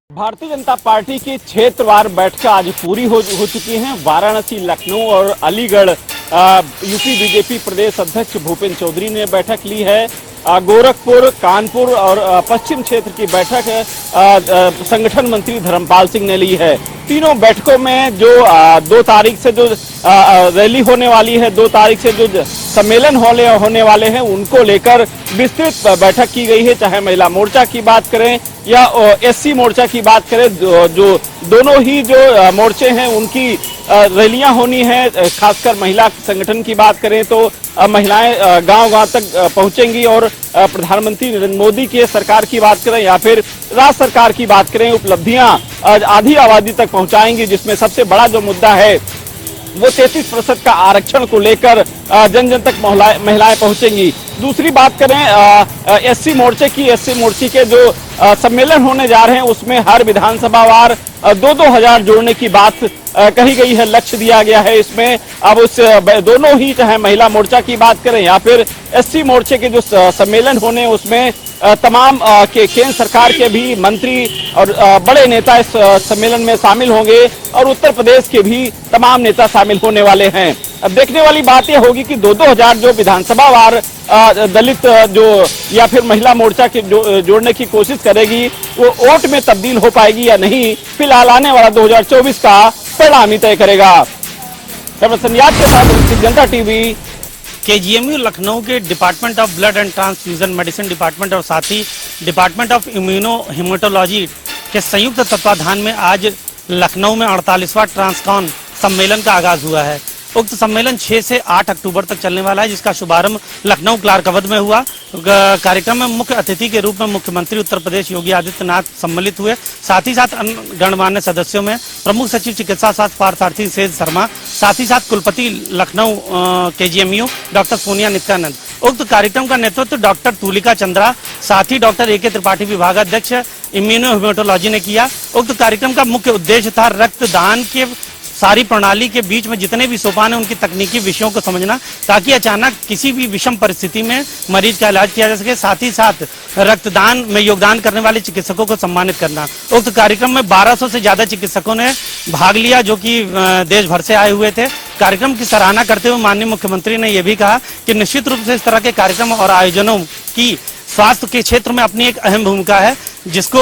Bharatiya Janata party की क्षेत्रवार बैठकें आज पूरी हो चुकी हैं। वाराणसी, लखनऊ और अलीगढ़ यूपी बीजेपी प्रदेश अध्यक्ष भूपेंद्र चौधरी ने बैठक ली है। गोरखपुर, कानपुर और पश्चिम क्षेत्र की बैठक संगठन मंत्री धर्मपाल सिंह ने ली है। तीनों बैठकों में जो 2 तारीख से जो रैली होने वाली है, 2 तारीख से जो सम्मेलन होने वाले हैं, उनको लेकर विस्तृत बैठक की गई है। चाहे महिला मोर्चा की बात करें या एससी मोर्चा की बात करें, जो दोनों ही जो मोर्चे हैं उनकी रैलियां होनी है। खासकर महिला संगठन की बात करें तो महिलाएं गांव-गांव तक पहुंचेंगी और प्रधानमंत्री नरेंद्र मोदी की सरकार की बात करें या फिर राज्य सरकार की बात करें, उपलब्धियां आधी आबादी तक पहुंचाएंगी। जिसमें सबसे बड़ा जो मुद्दा है वो 33% का आरक्षण को लेकर जन जन तक महिलाएं पहुंचेंगी। दूसरी बात करें एससी मोर्चे की, एससी मोर्चे के जो सम्मेलन होने जा रहे हैं उसमें हर विधानसभा वार 2-2 हजार जोड़ने की बात कही गई है, लक्ष्य दिया गया है। इसमें अब उस दोनों ही, चाहे महिला मोर्चा की बात करें या फिर एससी मोर्चे के जो सम्मेलन होने, उसमें तमाम के केंद्र सरकार के भी मंत्री और बड़े नेता इस सम्मेलन में शामिल होंगे और उत्तर प्रदेश के भी तमाम नेता शामिल होने वाले हैं। अब देखने वाली बात यह होगी कि 2-2 हजार जो विधानसभा वार दलित जो या फिर महिला मोर्चा के जोड़ने की कोशिश करेगी वो वोट में तब्दील हो पाएगी या नहीं, फिलहाल आने वाला 2024 का परिणाम ही तय करेगा। संयाद के साथ जनता टीवी, केजीएमयू लखनऊ के department of blood and transfusion medicine department और साथ ही डिपार्टमेंट ऑफ इम्यूनो हेमेटोलॉजी के संयुक्त तत्वाधान में आज लखनऊ में 48वां ट्रांसकॉन सम्मेलन का आगाज हुआ है। उक्त सम्मेलन 6 से 8 अक्टूबर तक चलने वाला है, जिसका शुभारंभ लखनऊ क्लार्क अवध में हुआ। कार्यक्रम में मुख्य अतिथि के रूप में मुख्यमंत्री उत्तर प्रदेश योगी आदित्यनाथ सम्मिलित हुए। साथ ही साथ अन्य गणमान्य सदस्यों में प्रमुख सचिव चिकित्सा स्वास्थ्य पार्थार्थी सेज शर्मा, साथ ही साथ कुलपति लखनऊ केजीएमयू डॉक्टर सोनिया नित्यानंद। उक्त कार्यक्रम का नेतृत्व डॉक्टर तुलिका चंद्रा, साथ ही डॉक्टर AK त्रिपाठी विभागाध्यक्ष इम्यूनो हेमेटोलॉजी ने किया। उक्त कार्यक्रम का मुख्य उद्देश्य था रक्तदान के सारी प्रणाली के बीच में जितने भी सोपान है उनकी तकनीकी विषयों को समझना, ताकि अचानक किसी भी विषम परिस्थिति में मरीज का इलाज किया जा सके। साथ ही साथ रक्तदान में योगदान करने वाले चिकित्सकों को सम्मानित करना। उक्त कार्यक्रम में 1200 से ज्यादा चिकित्सकों ने भाग लिया, जो कि देश भर से आए हुए थे। कार्यक्रम की सराहना करते हुए माननीय मुख्यमंत्री ने यह भी कहा कि निश्चित रूप से इस तरह के कार्यक्रम और आयोजनों की स्वास्थ्य के क्षेत्र में अपनी एक अहम भूमिका है, जिसको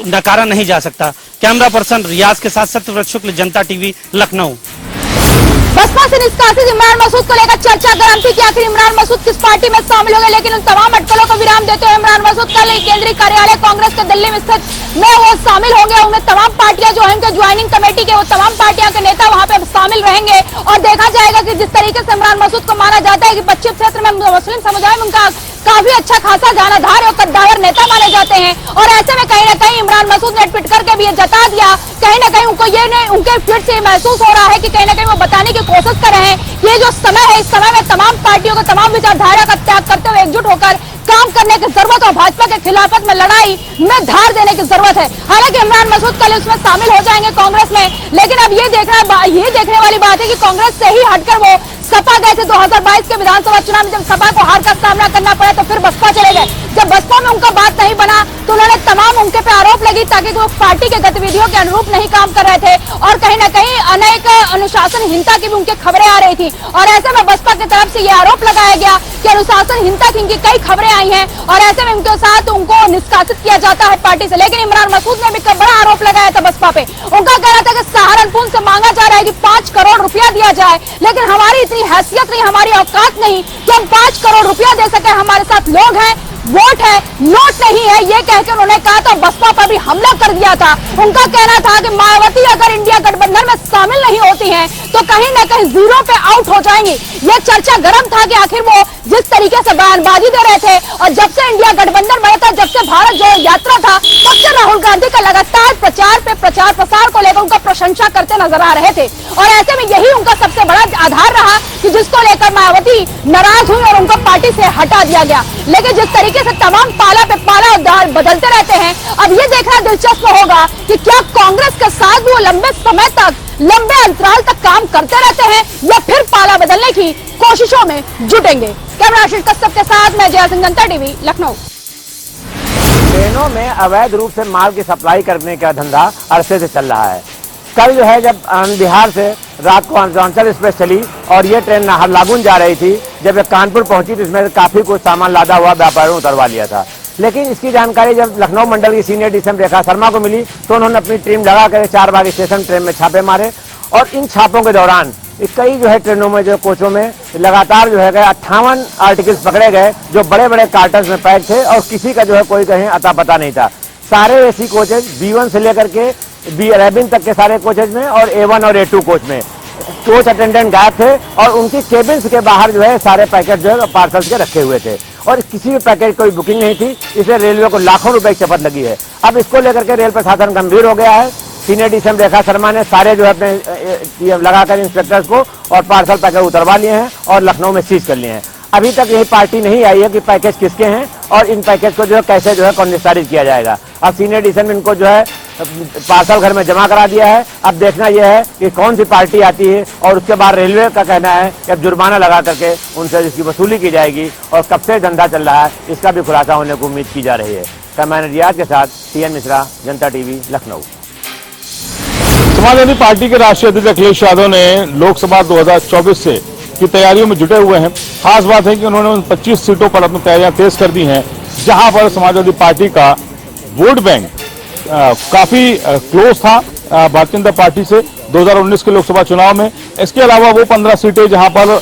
नकारा नहीं जा सकता। कैमरा पर्सन रियाज के साथ सत्यव्रत शुक्ल, जनता टीवी, लखनऊ। बसपा से निष्कासित इमरान मसूद को लेकर चर्चा गर्म थी कि आखिर इमरान मसूद किस पार्टी में शामिल हो गए, लेकिन उन तमाम अटकलों को विराम देते हुए इमरान मसूद कल केंद्रीय कार्यालय कांग्रेस के दिल्ली में स्थित में वो शामिल होंगे। उनमें तमाम पार्टियां जो है ज्वाइनिंग कमेटी के, वो तमाम पार्टियों के नेता वहां पे शामिल रहेंगे और देखा जाएगा कि जिस तरीके से इमरान मसूद को माना जाता है कि पश्चिम क्षेत्र में मुस्लिम समुदाय में उनका काफी अच्छा खासा जानाधार और कद्दावर नेता माने जाते हैं। और ऐसे में कहीं ना कहीं इमरान मसूद ने ट्वीट करके भी ये जता दिया, कहीं ना कहीं उनको उनके ट्वीट से महसूस हो रहा है कि कहीं ना कहीं वो बताने की कोशिश कर रहे हैं ये जो समय है, इस समय में तमाम पार्टियों को तमाम विचारधारा का त्याग करते हुए एकजुट होकर काम करने की जरूरत और भाजपा के खिलाफत में लड़ाई में धार देने की जरूरत है। हालांकि इमरान मसूद कल उसमें शामिल हो जाएंगे कांग्रेस में, लेकिन अब ये देखने वाली बात है कि कांग्रेस से ही हटकर वो सपा गए थे। 2022 के विधानसभा चुनाव में जब सपा को हार का सामना करना पड़ा तो फिर बसपा चले गए। जब बसपा में उनका बात नहीं बना तो उन्होंने तमाम उनके पे आरोप लगी, ताकि वो पार्टी के गतिविधियों के अनुरूप नहीं काम कर रहे थे और कहीं ना कहीं अनेक अनुशासनहीनता की भी उनके खबरें आ रही थी। और ऐसे में बसपा की तरफ से यह आरोप लगाया गया कि अनुशासनहीनता की इनकी कई खबरें आई हैं और ऐसे में उनके साथ उनको निष्कासित किया जाता है पार्टी से। लेकिन इमरान मसूद ने भी बड़ा आरोप लगाया था बसपा पे। उनका कहना था कि सहारनपुर से मांगा जा रहा है कि 5 करोड़ रुपया दिया जाए, लेकिन हमारी इतनी हैसियत नहीं, हमारी औकात नहीं कि हम 5 करोड़ रुपया दे सके। हमारे साथ लोग हैं, वोट है, नोट नहीं है, ये कहकर उन्होंने कहा था। बसपा पर भी हमला कर दिया था। उनका कहना था कि मायावती अगर इंडिया गठबंधन में शामिल नहीं होती हैं तो कहीं ना कहीं जीरो पे आउट हो जाएंगी। ये चर्चा गर्म था कि आखिर वो जिस तरीके से बयानबाजी दे रहे थे और जब से इंडिया गठबंधन बना था, जब से भारत जोड़ो यात्रा था, तब से राहुल गांधी का लगातार प्रचार प्रसार को लेकर उनका प्रशंसा करते नजर आ रहे थे। और ऐसे में यही उनका सबसे बड़ा आधार रहा कि जिसको लेकर मायावती नाराज हुई और उनको पार्टी से हटा दिया गया। लेकिन जिस तरीके से तमाम पाला पे पाला और बदलते रहते हैं, अब ये देखना दिलचस्प होगा कि क्या कांग्रेस के साथ वो लंबे समय तक, लंबे अंतराल तक काम करते रहते हैं या फिर पाला बदलने की कोशिशों में जुटेंगे। कैमरा आशीष कश्यप के साथ मैं जया सिंह, जनता टीवी, लखनऊ। ट्रेनों में अवैध रूप से माल की सप्लाई करने का धंधा अरसे से चल रहा है। कल जो है जब बिहार से रात को अंचल एक्सप्रेस चली और ये ट्रेन नाहरलागुन जा रही थी, जब ये कानपुर पहुंची तो इसमें काफी कुछ सामान लादा हुआ व्यापारियों ने उतरवा लिया था। लेकिन इसकी जानकारी जब लखनऊ मंडल की सीनियर डीसीएम रेखा शर्मा को मिली तो उन्होंने अपनी टीम लगाकर 4 बाग स्टेशन ट्रेन में छापे मारे और इन छापों के दौरान कई जो है ट्रेनों में जो कोचों में लगातार जो है 58 आर्टिकल्स पकड़े गए जो बड़े बड़े कार्टन्स में पैक थे और किसी का जो है कोई कहीं अता पता नहीं था। सारे एसी कोचेज B1 से लेकर के B11 तक के सारे कोचेज में और A1 और A2 कोच में कोच अटेंडेंट गायब थे और उनकी केबिन्स के बाहर जो है सारे पैकेट जो है पार्सल्स के रखे हुए थे और किसी भी पैकेट कोई बुकिंग नहीं थी। इसलिए रेलवे को लाखों रुपए की चपत लगी है। अब इसको लेकर के रेल प्रशासन गंभीर हो गया है। सीनियर डीसीएम रेखा शर्मा ने सारे जो है अपने लगाकर इंस्पेक्टर्स को और पार्सल पैकेट उतरवा लिए हैं और लखनऊ में सीज कर लिए हैं। अभी तक यही पार्टी नहीं आई है कि पैकेज किसके हैं और इन पैकेज को जो है कैसे जो है निस्तारित किया जाएगा। अब सीनियर डीसीएम इनको जो है पार्सल घर में जमा करा दिया है। अब देखना यह है कि कौन सी पार्टी आती है और उसके बाद रेलवे का कहना है कि अब जुर्माना लगा करके उनसे इसकी वसूली की जाएगी और कब से धंधा चल रहा है इसका भी खुलासा होने को उम्मीद की जा रही है। कैमरामैन रियाज के साथ TN मिश्रा, जनता टीवी, लखनऊ। समाजवादी पार्टी के राष्ट्रीय अध्यक्ष अखिलेश यादव ने लोकसभा 2024 से की तैयारियों में जुटे हुए हैं। खास बात है कि उन्होंने उन 25 सीटों पर अपनी तैयारियां तेज कर दी हैं जहां पर समाजवादी पार्टी का वोट बैंक काफी क्लोज था भारतीय जनता पार्टी से 2019 के लोकसभा चुनाव में। इसके अलावा वो 15 सीटें जहां पर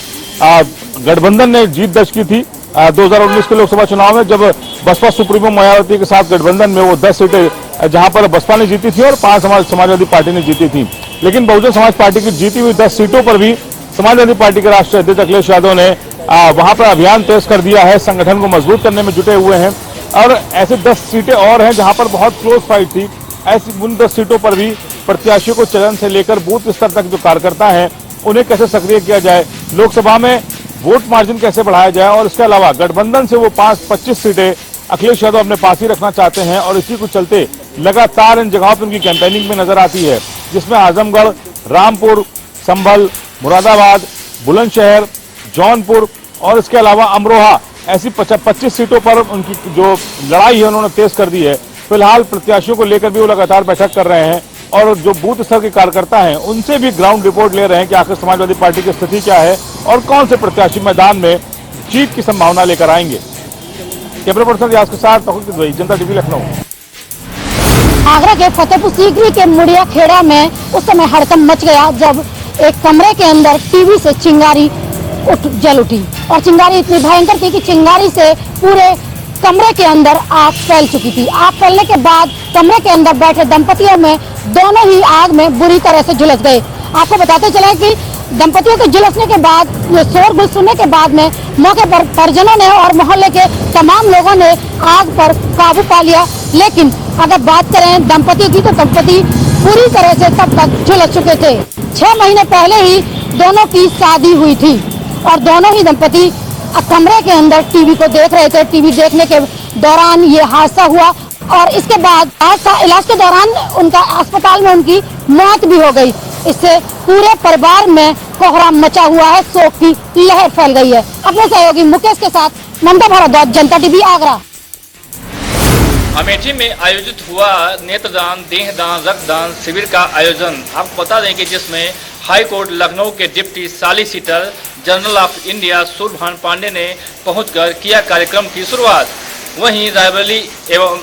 गठबंधन ने जीत दर्ज की थी 2019 के लोकसभा चुनाव में, जब बसपा सुप्रीमो मायावती के साथ गठबंधन में वो 10 सीटें जहां पर बसपा ने जीती थी और 5 समाजवादी पार्टी ने जीती थी। लेकिन बहुजन समाज पार्टी की जीती हुई 10 सीटों पर भी समाजवादी पार्टी के राष्ट्रीय अध्यक्ष अखिलेश यादव ने वहां पर अभियान तेज कर दिया है, संगठन को मजबूत करने में जुटे हुए हैं। और ऐसे 10 सीटें और हैं जहां पर बहुत क्लोज फाइट थी। ऐसी उन 10 सीटों पर भी प्रत्याशियों को चरण से लेकर बूथ स्तर तक जो कार्यकर्ता हैं उन्हें कैसे सक्रिय किया जाए, लोकसभा में वोट मार्जिन कैसे बढ़ाया जाए और इसके अलावा गठबंधन से वो 25 सीटें अखिलेश यादव अपने पास ही रखना चाहते हैं और इसी को चलते लगातार इन जगहों पर उनकी कैंपेनिंग में नजर आती है, जिसमें आजमगढ़, रामपुर, संभल, मुरादाबाद, बुलंदशहर, जौनपुर और इसके अलावा अमरोहा, ऐसी 25 सीटों पर उनकी जो लड़ाई है उन्होंने तेज कर दी है। फिलहाल प्रत्याशियों को लेकर भी वो लगातार बैठक कर रहे हैं और जो बूथ स्तर के कार्यकर्ता हैं उनसे भी ग्राउंड रिपोर्ट ले रहे हैं कि आखिर समाजवादी पार्टी की स्थिति क्या है और कौन से प्रत्याशी मैदान में जीत की संभावना लेकर आएंगे। कैमरा पर्सन रियाज के साथ जनता टीवी, लखनऊ। आगरा के फतेहपुर सीकरी के मुड़िया खेड़ा में उस समय हड़कंप मच गया जब एक कमरे के अंदर टीवी से चिंगारी जल उठी और चिंगारी इतनी भयंकर थी कि चिंगारी से पूरे कमरे के अंदर आग फैल चुकी थी। आग फैलने के बाद कमरे के अंदर बैठे दंपतियों में दोनों ही आग में बुरी तरह से झुलस गए। आपको बताते चले कि दंपतियों के झुलसने के बाद ये शोरगुल सुनने के बाद में मौके पर परिजनों ने और मोहल्ले के तमाम लोगों ने आग पर काबू पा लिया। लेकिन अगर बात करें दंपति की तो दंपति पूरी तरह से तब तक झुलस चुके थे। 6 महीने पहले ही दोनों की शादी हुई थी और दोनों ही दंपति कमरे के अंदर टीवी को देख रहे थे। टीवी देखने के दौरान ये हादसा हुआ और इसके बाद इलाज के दौरान उनका अस्पताल में उनकी मौत भी हो गई। इससे पूरे परिवार में कोहराम मचा हुआ है, शोक की लहर फैल गई है। अपने सहयोगी मुकेश के साथ ममता भारद्वाज, जनता टीवी, आगरा। अमेठी में आयोजित हुआ नेत्रदान, देहदान, रक्तदान शिविर का आयोजन आपको बता दें कि जिसमें हाई कोर्ट लखनऊ के deputy solicitor general of India Suryabhan Pandey ने पहुंचकर किया कार्यक्रम की शुरुआत। वहीं रायबरेली एवं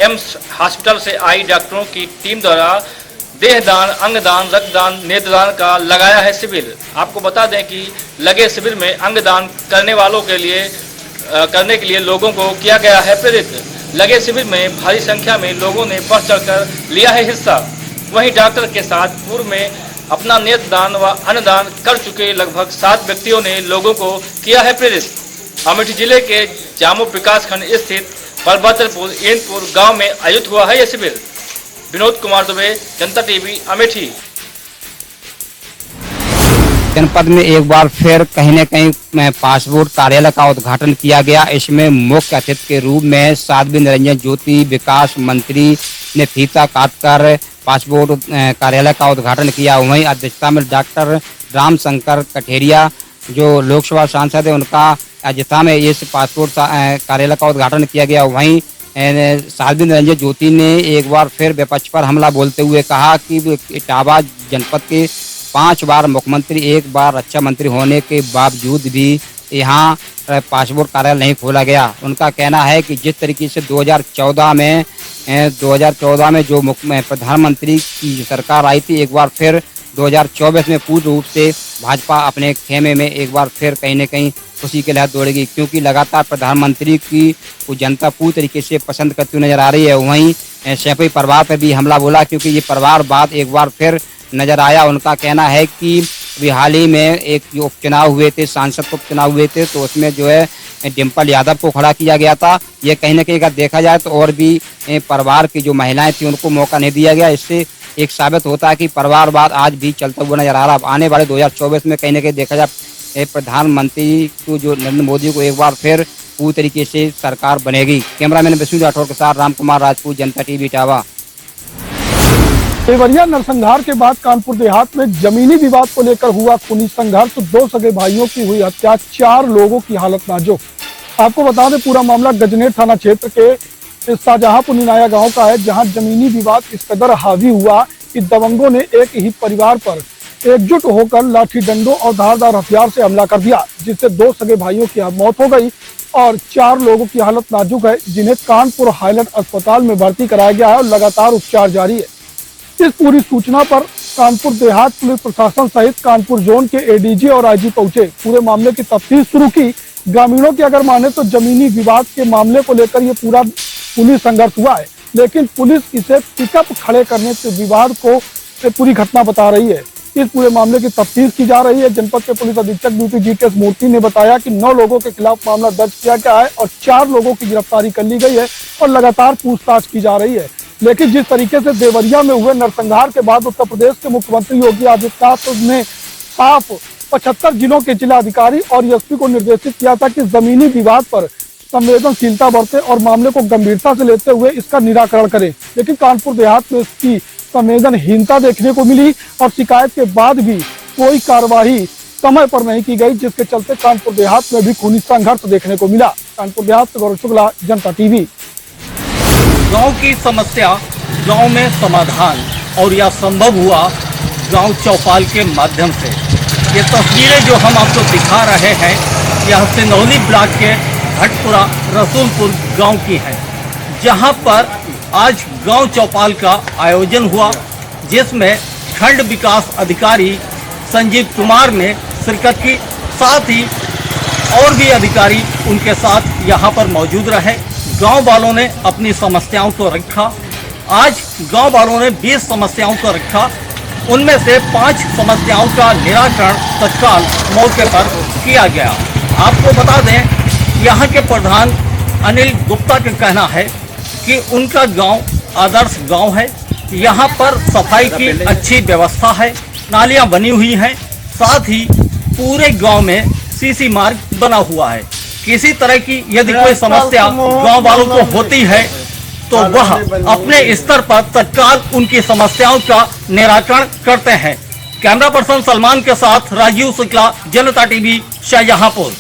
एम्स हॉस्पिटल से आई डॉक्टरों की टीम द्वारा देहदान, अंगदान, रक्तदान, नेत्रदान का लगाया है शिविर। आपको बता दें कि लगे शिविर में अंगदान करने के लिए लोगों को किया गया है प्रेरित। लगे शिविर में भारी संख्या में लोगों ने बढ़ चढ़कर लिया है हिस्सा। वहीं डॉक्टर के साथ पूर्व में अपना नेत्रदान व अन्नदान कर चुके लगभग 7 व्यक्तियों ने लोगों को किया है प्रेरित। अमेठी जिले के जामो विकास खंड स्थित परबतपुर एनपुर गांव में आयोजित हुआ है यह शिविर। विनोद कुमार दुबे, जनता टीवी, अमेठी। जनपद में एक बार फिर कहीं न कहीं पासपोर्ट कार्यालय का उद्घाटन किया गया। इसमें मुख्य अतिथि के रूप में साध्वी निरंजन ज्योति विकास मंत्री ने फीता काटकर पासपोर्ट कार्यालय का उद्घाटन किया। वहीं अध्यक्षता में डॉक्टर रामशंकर कठेरिया जो लोकसभा सांसद है उनका अध्यक्षता में इस पासपोर्ट कार्यालय का उद्घाटन किया गया। वहीं साध्वी निरंजन ज्योति ने एक बार फिर विपक्ष पर हमला बोलते हुए कहा कि इटावा जनपद के 5 बार मुख्यमंत्री, 1 बार रक्षा मंत्री होने के बावजूद भी यहाँ पासपोर्ट कार्यालय नहीं खोला गया। उनका कहना है कि जिस तरीके से 2014 में जो प्रधानमंत्री की सरकार आई थी, एक बार फिर 2024 में पूर्ण रूप से भाजपा अपने खेमे में एक बार फिर कहीं न कहीं खुशी के लहर दौड़ेगी, क्योंकि लगातार प्रधानमंत्री की जनता पूरी तरीके से पसंद करती हुई नजर आ रही है। वहीं सैफई परिवार पर भी हमला बोला, क्योंकि ये परिवार बाद एक बार फिर नजर आया। उनका कहना है कि अभी हाल ही में एक जो उपचुनाव हुए थे, सांसद को उपचुनाव हुए थे, तो उसमें जो है डिम्पल यादव को खड़ा किया गया था। ये कहीं न कहीं अगर देखा जाए तो और भी परिवार की जो महिलाएं थी उनको मौका नहीं दिया गया। इससे एक साबित होता है कि परिवारवाद आज भी चलता हुआ नजर आ रहा है। आने वाले 2024 में कहीं न कहीं देखा जाए प्रधानमंत्री को जो नरेंद्र मोदी को एक बार फिर पूरी तरीके से सरकार बनेगी। कैमरामैन विष्णु राठौर के साथ रामकुमार राजपूत, जनता टीवी, इटावा। देवरिया नरसंहार के बाद कानपुर देहात में जमीनी विवाद को लेकर हुआ खूनी संघर्ष, 2 सगे भाइयों की हुई हत्या, 4 लोगों की हालत नाजुक। आपको बता दें पूरा मामला गजनेर थाना क्षेत्र के शाहजहांपुर निनाया गांव का है, जहां जमीनी विवाद इस कदर हावी हुआ कि दबंगों ने एक ही परिवार पर एकजुट होकर लाठी डंडों और धारदार हथियार से हमला कर दिया, जिससे 2 सगे भाइयों की मौत हो गई और 4 लोगों की हालत नाजुक है, जिन्हें कानपुर हाईलैंड अस्पताल में भर्ती कराया गया है और लगातार उपचार जारी है। इस पूरी सूचना पर कानपुर देहात पुलिस प्रशासन सहित कानपुर जोन के एडीजी और आईजी पहुंचे, पूरे मामले की तफ्तीश शुरू की। ग्रामीणों की अगर माने तो जमीनी विवाद के मामले को लेकर ये पूरा पुलिस संघर्ष हुआ है, लेकिन पुलिस इसे पिकअप खड़े करने से विवाद को पूरी घटना बता रही है। इस पूरे मामले की तफ्तीश की जा रही है। जनपद के पुलिस अधीक्षक ड्यूटी जी.के. मूर्ति ने बताया कि 9 लोगों के खिलाफ मामला दर्ज किया गया है और 4 लोगों की गिरफ्तारी कर ली गई है और लगातार पूछताछ की जा रही है। लेकिन जिस तरीके से देवरिया में हुए नरसंहार के बाद उत्तर प्रदेश के मुख्यमंत्री योगी आदित्यनाथ ने साफ 75 जिलों के जिलाधिकारी और एसपी को निर्देशित किया था कि जमीनी विवाद पर संवेदनशीलता बरते और मामले को गंभीरता से लेते हुए इसका निराकरण करें, लेकिन कानपुर देहात में इसकी संवेदनहीनता देखने को मिली और शिकायत के बाद भी कोई कार्यवाही समय पर नहीं की गई, जिसके चलते कानपुर देहात में भी खूनी संघर्ष देखने को मिला। कानपुर देहात से गौरव शुक्ला, जनता टीवी। गांव की समस्या गांव में समाधान, और यह संभव हुआ गांव चौपाल के माध्यम से। ये तस्वीरें जो हम आपको दिखा रहे हैं, यह सिंदौली ब्लॉक के भटपुरा रसूलपुर गांव की है, जहां पर आज गांव चौपाल का आयोजन हुआ, जिसमें खंड विकास अधिकारी संजीव कुमार ने शिरकत की। साथ ही और भी अधिकारी उनके साथ यहां पर मौजूद रहे। गांव वालों ने अपनी समस्याओं को रखा। आज गांव वालों ने 20 समस्याओं को रखा, उनमें से 5 समस्याओं का निराकरण तत्काल मौके पर किया गया। आपको बता दें, यहाँ के प्रधान अनिल गुप्ता का कहना है कि उनका गांव आदर्श गांव है। यहाँ पर सफाई की अच्छी व्यवस्था है, नालियाँ बनी हुई हैं, साथ ही पूरे गांव में सीसी मार्ग बना हुआ है। किसी तरह की यदि कोई समस्या गांव वालों को होती है तो वह अपने स्तर पर तत्काल उनकी समस्याओं का निराकरण करते हैं। कैमरा पर्सन सलमान के साथ राजीव शुक्ला, जनता टीवी, शाहजहांपुर।